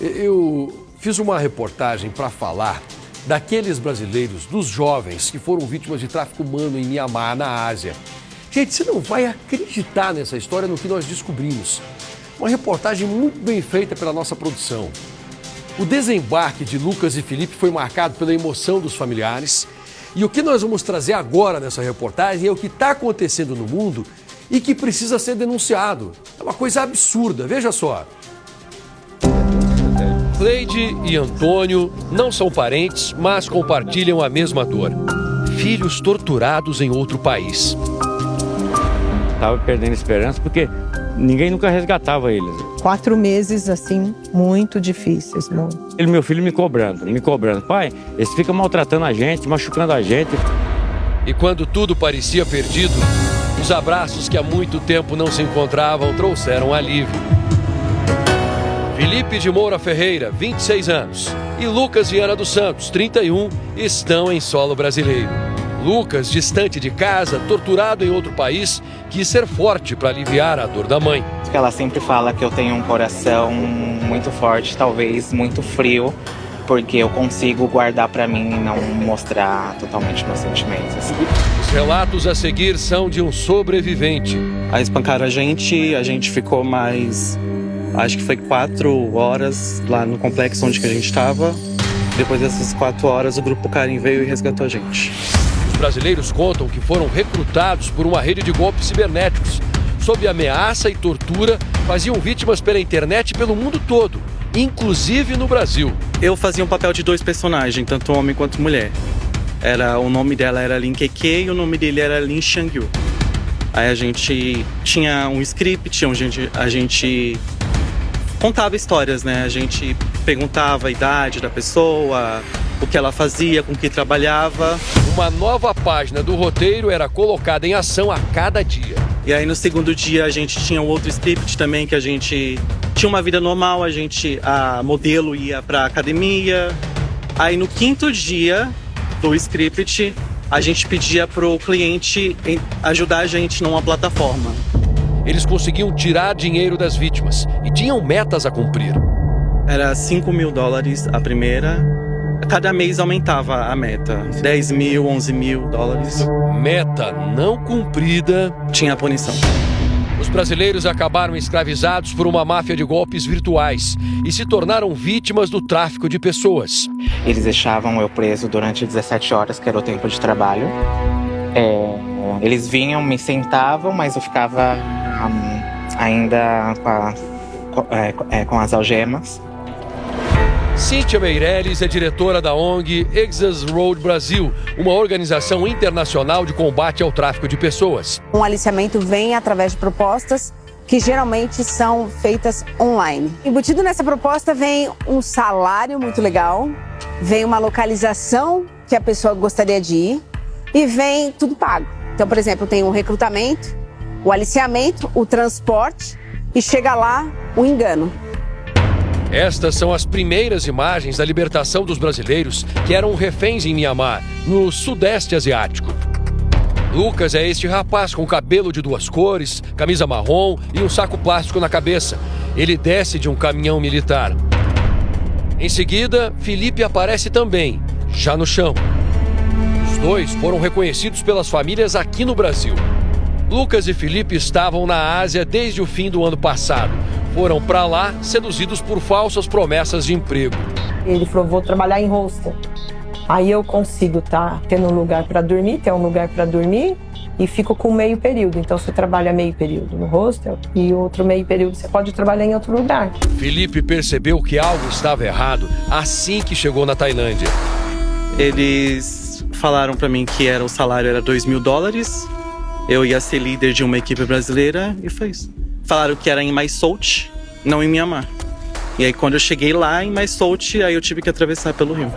Eu fiz uma reportagem para falar daqueles brasileiros, dos jovens que foram vítimas de tráfico humano em Mianmar, na Ásia. Gente, você não vai acreditar nessa história, no que nós descobrimos. Uma reportagem muito bem feita pela nossa produção. O desembarque de Lucas e Felipe foi marcado pela emoção dos familiares. E o que nós vamos trazer agora nessa reportagem é o que está acontecendo no mundo e que precisa ser denunciado. É uma coisa absurda, veja só. Cleide e Antônio não são parentes, mas compartilham a mesma dor. Filhos torturados em outro país. Estava perdendo esperança porque ninguém nunca resgatava eles. 4 meses, assim, muito difíceis, muito. Meu filho me cobrando. Pai, eles ficam maltratando a gente, machucando a gente. E quando tudo parecia perdido, os abraços que há muito tempo não se encontravam trouxeram alívio. Felipe de Moura Ferreira, 26 anos, e Lucas Viana dos Santos, 31, estão em solo brasileiro. Lucas, distante de casa, torturado em outro país, quis ser forte para aliviar a dor da mãe. Ela sempre fala que eu tenho um coração muito forte, talvez muito frio, porque eu consigo guardar para mim e não mostrar totalmente meus sentimentos. Os relatos a seguir são de um sobrevivente. Aí espancaram a gente ficou mais, acho que foi 4 horas lá no complexo onde que a gente estava. Depois dessas 4 horas, o Grupo Carim veio e resgatou a gente. Os brasileiros contam que foram recrutados por uma rede de golpes cibernéticos. Sob ameaça e tortura, faziam vítimas pela internet e pelo mundo todo, inclusive no Brasil. Eu fazia um papel de 2 personagens, tanto homem quanto mulher. O nome dela era Lin Keke e o nome dele era Lin Xiangyu. Aí a gente tinha um script onde a gente contava histórias, né? A gente perguntava a idade da pessoa, o que ela fazia, com que trabalhava. Uma nova página do roteiro era colocada em ação a cada dia. E aí no segundo dia a gente tinha um outro script também, que a gente tinha uma vida normal, a modelo ia pra academia. Aí no 5º dia do script, a gente pedia pro cliente ajudar a gente numa plataforma. Eles conseguiam tirar dinheiro das vítimas e tinham metas a cumprir. Era $5.000 a primeira. Cada mês aumentava a meta. 10 mil, 11 mil dólares. Meta não cumprida. Tinha a punição. Os brasileiros acabaram escravizados por uma máfia de golpes virtuais e se tornaram vítimas do tráfico de pessoas. Eles deixavam eu preso durante 17 horas, que era o tempo de trabalho. Eles vinham, me sentavam, mas eu ficava ainda com as algemas. Cíntia Meirelles é diretora da ONG Exodus Road Brasil, uma organização internacional de combate ao tráfico de pessoas. Um aliciamento vem através de propostas que geralmente são feitas online. Embutido nessa proposta vem um salário muito legal, vem uma localização que a pessoa gostaria de ir e vem tudo pago. Então, por exemplo, tem um recrutamento, o aliciamento, o transporte e chega lá o engano. Estas são as primeiras imagens da libertação dos brasileiros que eram reféns em Mianmar, no Sudeste Asiático. Lucas é este rapaz com cabelo de 2 cores, camisa marrom e um saco plástico na cabeça. Ele desce de um caminhão militar. Em seguida, Felipe aparece também, já no chão. Os 2 foram reconhecidos pelas famílias aqui no Brasil. Lucas e Felipe estavam na Ásia desde o fim do ano passado. Foram para lá seduzidos por falsas promessas de emprego. Ele falou, vou trabalhar em hostel. Aí eu consigo tendo um lugar para dormir, ter um lugar para dormir e fico com meio período. Então você trabalha meio período no hostel e outro meio período você pode trabalhar em outro lugar. Felipe percebeu que algo estava errado assim que chegou na Tailândia. Eles falaram para mim que o salário era $2.000. Eu ia ser líder de uma equipe brasileira e foi isso. Falaram que era em Mae Sot, não em Mianmar. E aí quando eu cheguei lá em Mae Sot, aí eu tive que atravessar pelo rio.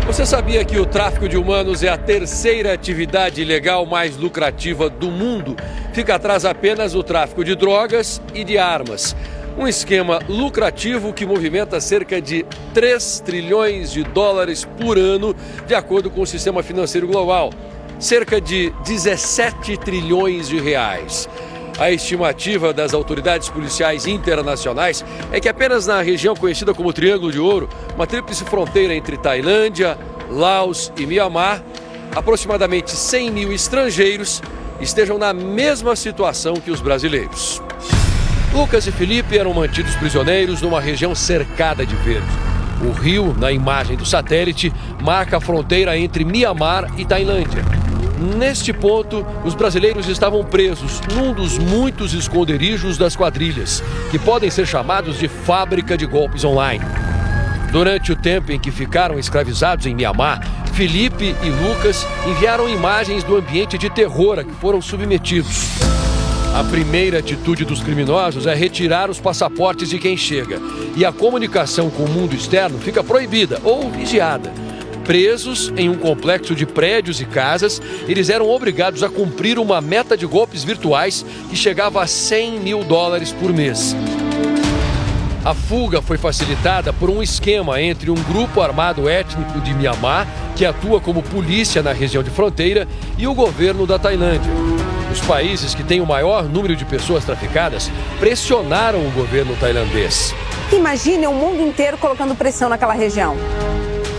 Você sabia que o tráfico de humanos é a 3ª atividade ilegal mais lucrativa do mundo? Fica atrás apenas o tráfico de drogas e de armas. Um esquema lucrativo que movimenta cerca de 3 trilhões de dólares por ano, de acordo com o sistema financeiro global. Cerca de 17 trilhões de reais. A estimativa das autoridades policiais internacionais é que apenas na região conhecida como Triângulo de Ouro, uma tríplice fronteira entre Tailândia, Laos e Mianmar, aproximadamente 100 mil estrangeiros estejam na mesma situação que os brasileiros. Lucas e Felipe eram mantidos prisioneiros numa região cercada de verde. O rio, na imagem do satélite, marca a fronteira entre Mianmar e Tailândia. Neste ponto, os brasileiros estavam presos num dos muitos esconderijos das quadrilhas, que podem ser chamados de fábrica de golpes online. Durante o tempo em que ficaram escravizados em Mianmar, Felipe e Lucas enviaram imagens do ambiente de terror a que foram submetidos. A primeira atitude dos criminosos é retirar os passaportes de quem chega, e a comunicação com o mundo externo fica proibida ou vigiada. Presos em um complexo de prédios e casas, eles eram obrigados a cumprir uma meta de golpes virtuais que chegava a $100 mil por mês. A fuga foi facilitada por um esquema entre um grupo armado étnico de Mianmar, que atua como polícia na região de fronteira, e o governo da Tailândia. Os países que têm o maior número de pessoas traficadas pressionaram o governo tailandês. Imagine o mundo inteiro colocando pressão naquela região.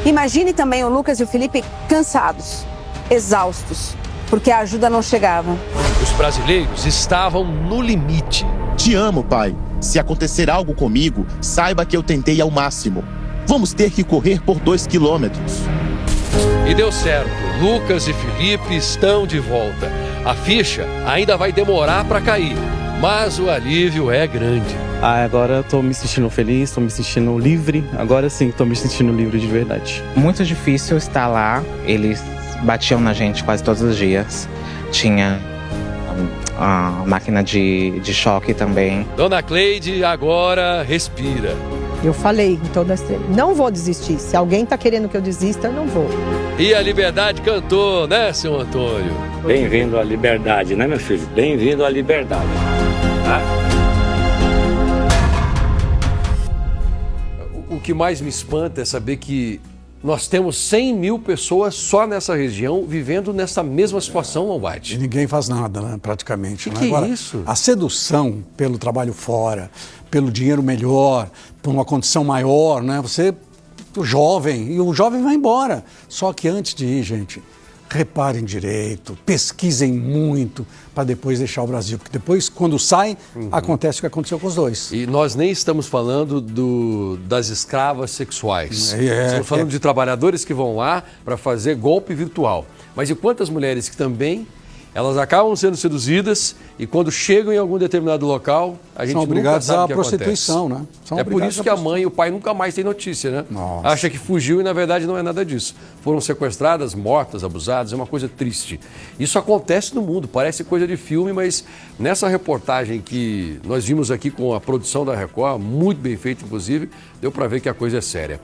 Imagine também o Lucas e o Felipe cansados, exaustos, porque a ajuda não chegava. Os brasileiros estavam no limite. Te amo, pai. Se acontecer algo comigo, saiba que eu tentei ao máximo. Vamos ter que correr por 2 quilômetros. E deu certo. Lucas e Felipe estão de volta. A ficha ainda vai demorar para cair, mas o alívio é grande. Agora eu tô me sentindo feliz, tô me sentindo livre. Agora sim, tô me sentindo livre de verdade. Muito difícil estar lá. Eles batiam na gente quase todos os dias. Tinha a máquina de choque também. Dona Cleide agora respira. Eu falei em todas as três, não vou desistir. Se alguém está querendo que eu desista, eu não vou. E a liberdade cantou, né, seu Antônio? Bem-vindo à liberdade, né, meu filho? Bem-vindo à liberdade. Tá? O que mais me espanta é saber que nós temos 100 mil pessoas só nessa região vivendo nessa mesma situação, Lombardi. E ninguém faz nada, né, praticamente. Que né? que Agora, é isso? A sedução pelo trabalho fora, pelo dinheiro melhor, por uma condição maior, né? Você, o jovem, e o jovem vai embora. Só que antes de ir, gente, reparem direito, pesquisem muito para depois deixar o Brasil. Porque depois, quando saem, acontece o que aconteceu com os dois. E nós nem estamos falando das escravas sexuais. Estamos falando de trabalhadores que vão lá para fazer golpe virtual. Mas e quantas mulheres que também, elas acabam sendo seduzidas e quando chegam em algum determinado local, a gente são nunca obrigados sabe o à que prostituição, acontece. né? São É por obrigados isso à que a mãe e o pai nunca mais têm notícia, né? Nossa. Acha que fugiu e na verdade não é nada disso. Foram sequestradas, mortas, abusadas, é uma coisa triste. Isso acontece no mundo, parece coisa de filme, mas nessa reportagem que nós vimos aqui com a produção da Record, muito bem feita inclusive, deu para ver que a coisa é séria.